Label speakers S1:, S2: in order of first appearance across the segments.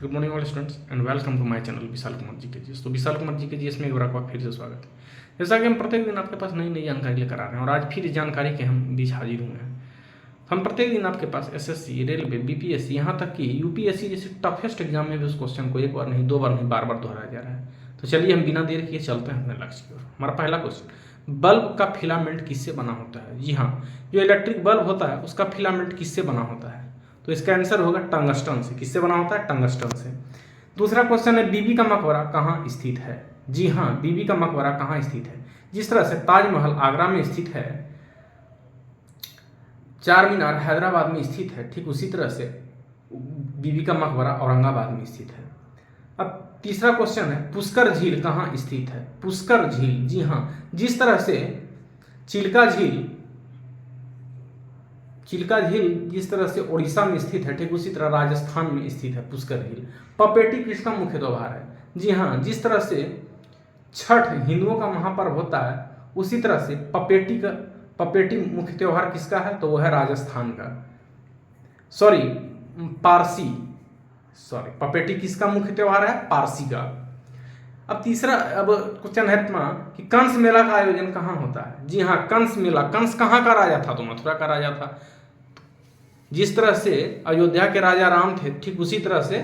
S1: Good morning all students and welcome to my channel Vishal Kumar ji के जी। तो विशाल कुमार जी के जी में एक बार फिर से स्वागत है। जैसा कि हम प्रत्येक दिन आपके पास नई नई जानकारी लेकर आ रहे हैं और आज फिर इस जानकारी के हम बीच हाजिर हुए हैं। हम प्रत्येक दिन आपके पास एसएससी, रेलवे, बीपीएससी, यहाँ तक कि यूपीएससी जैसे टफेस्ट एग्जाम में भी उस क्वेश्चन को एक बार नहीं, दो बार नहीं, बार बार दोहराया जा रहा है। तो चलिए हम बिना देर किए चलते हैं अपने लक्ष्य की ओर। हमारा पहला क्वेश्चन, बल्ब का फिलामेंट किससे बना होता है? जी हाँ, जो इलेक्ट्रिक बल्ब होता है उसका फिलामेंट किससे बना होता है? तो इसका आंसर होगा टंगस्टन से। किससे बना होता है? टंगस्टन से। दूसरा क्वेश्चन है, बीबी का मकबरा कहाँ स्थित है? जी हाँ, बीबी का मकबरा कहाँ स्थित है? जिस तरह से ताजमहल आगरा में स्थित है, चार मीनार हैदराबाद में स्थित है, ठीक उसी तरह से बीबी का मकबरा औरंगाबाद में स्थित है। अब तीसरा क्वेश्चन है, पुष्कर झील कहाँ स्थित है? पुष्कर झील, जी हाँ, जिस तरह से चिल्का झील जिस तरह से उड़ीसा में स्थित है, ठीक उसी तरह राजस्थान में स्थित है पुष्कर झील। पपेटी किसका मुख्य त्योहार है? जी हाँ, जिस तरह से छठ हिंदुओं का महापर्व होता है, उसी तरह से पपेटी मुख्य त्योहार किसका है? तो वह है राजस्थान का। पपेटी किसका मुख्य त्योहार है? पारसी का। अब क्वेश्चन है कि कंस मेला का आयोजन कहाँ होता है? जी हाँ, कंस मेला। कंस कहाँ का राजा था? तो मथुरा का राजा था। जिस तरह से अयोध्या के राजा राम थे, ठीक उसी तरह से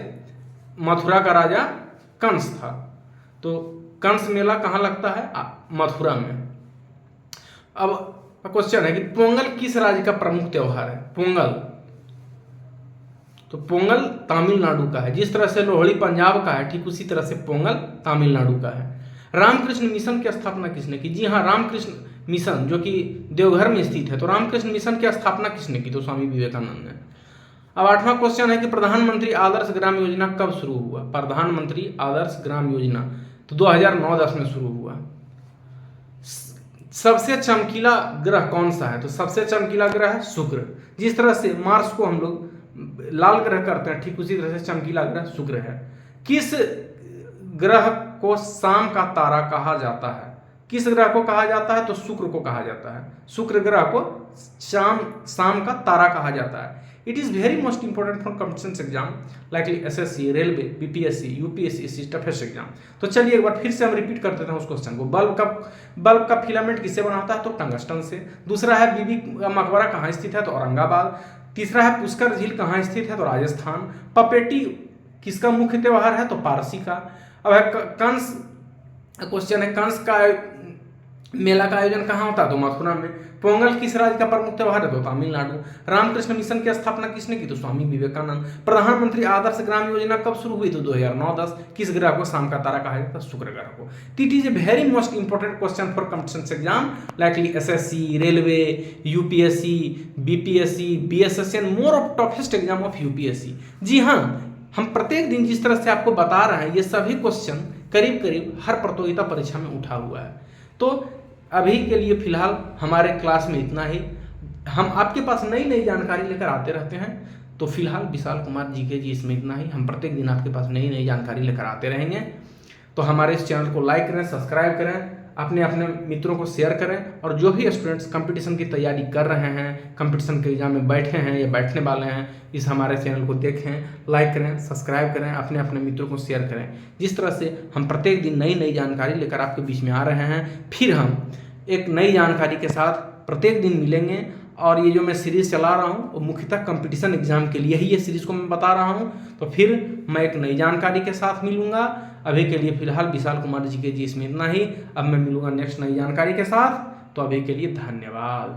S1: मथुरा का राजा कंस था। तो कंस मेला कहाँ लगता है? मथुरा में। अब क्वेश्चन है कि पोंगल किस राज्य का प्रमुख त्योहार है? पोंगल, तो पोंगल तमिलनाडु का है। जिस तरह से लोहड़ी पंजाब का है, ठीक उसी तरह से पोंगल तमिलनाडु का है। रामकृष्ण मिशन की स्थापना किसने की? जी हाँ, रामकृष्ण मिशन जो कि देवघर में स्थित है, तो रामकृष्ण मिशन की स्थापना किसने की? तो स्वामी विवेकानंद ने। अब आठवां क्वेश्चन है कि प्रधानमंत्री आदर्श ग्राम योजना कब शुरू हुआ? प्रधानमंत्री आदर्श ग्राम योजना तो 2009-10 में शुरू हुआ। सबसे चमकीला ग्रह कौन सा है? तो सबसे चमकीला ग्रह है शुक्र। जिस तरह से मार्स को हम लोग लाल ग्रह करते हैं, ठीक उसी तरह से चमकीला ग्रह शुक्र है। किस ग्रह को शाम का तारा कहा जाता है? किस ग्रह को कहा जाता है? तो शुक्र को कहा जाता है। शुक्र ग्रह को शाम का तारा कहा जाता है। It is very most important for competition exam like SSC, railway, BPSC, UPSC, toughest exam. तो चलिए एक बार फिर से हम रिपीट कर देते हैं उस क्वेश्चन को। बल्ब का फिलामेंट किससे बना होता है? तो टंगस्टन से। दूसरा है, बीबी का मकबरा कहाँ स्थित है? तो औरंगाबाद। तीसरा है, पुष्कर झील कहाँ स्थित है? तो राजस्थान। पपेटी किसका मुख्य त्योहार है? तो पारसी का। अब है कंस, क्वेश्चन है कंस का मेला का आयोजन कहाँ होता है? तो मथुरा में। पोंगल किस राज्य का प्रमुख त्योहार है? तो तमिलनाडु। रामकृष्ण मिशन की स्थापना किसने की? तो स्वामी विवेकानंद। प्रधानमंत्री आदर्श ग्राम योजना कब शुरू हुई? तो 2009-10। किस ग्रह को शाम का तारा कहा जाता है? शुक्र ग्रह को। It is a very most important question for competition exam like SSC, railway, UPSC, BPSC, BSSC and more of toughest exam of UPSC. जी हाँ, हम प्रत्येक दिन जिस तरह से आपको बता रहे हैं, ये सभी क्वेश्चन करीब करीब हर प्रतियोगिता परीक्षा में उठा हुआ है। तो अभी के लिए फिलहाल हमारे क्लास में इतना ही। हम आपके पास नई नई जानकारी लेकर आते रहते हैं। तो फिलहाल विशाल कुमार जी के जी इसमें इतना ही। हम प्रत्येक दिन आपके पास नई नई जानकारी लेकर आते रहेंगे। तो हमारे इस चैनल को लाइक करें, सब्सक्राइब करें, अपने मित्रों को शेयर करें। और जो भी स्टूडेंट्स कंपटीशन की तैयारी कर रहे हैं, कंपटीशन के एग्जाम में बैठे हैं या बैठने वाले हैं, इस हमारे चैनल को देखें, लाइक करें, सब्सक्राइब करें, अपने मित्रों को शेयर करें। जिस तरह से हम प्रत्येक दिन नई नई जानकारी लेकर आपके बीच में आ रहे हैं, फिर हम एक नई जानकारी के साथ प्रत्येक दिन मिलेंगे। और ये जो मैं सीरीज़ चला रहा हूँ वो मुख्यतः कंपटीशन एग्जाम के लिए ही ये सीरीज़ को मैं बता रहा हूँ। तो फिर मैं एक नई जानकारी के साथ मिलूंगा। अभी के लिए फिलहाल विशाल कुमार जी के जी इसमें इतना ही। अब मैं मिलूंगा नेक्स्ट नई जानकारी के साथ। तो अभी के लिए धन्यवाद।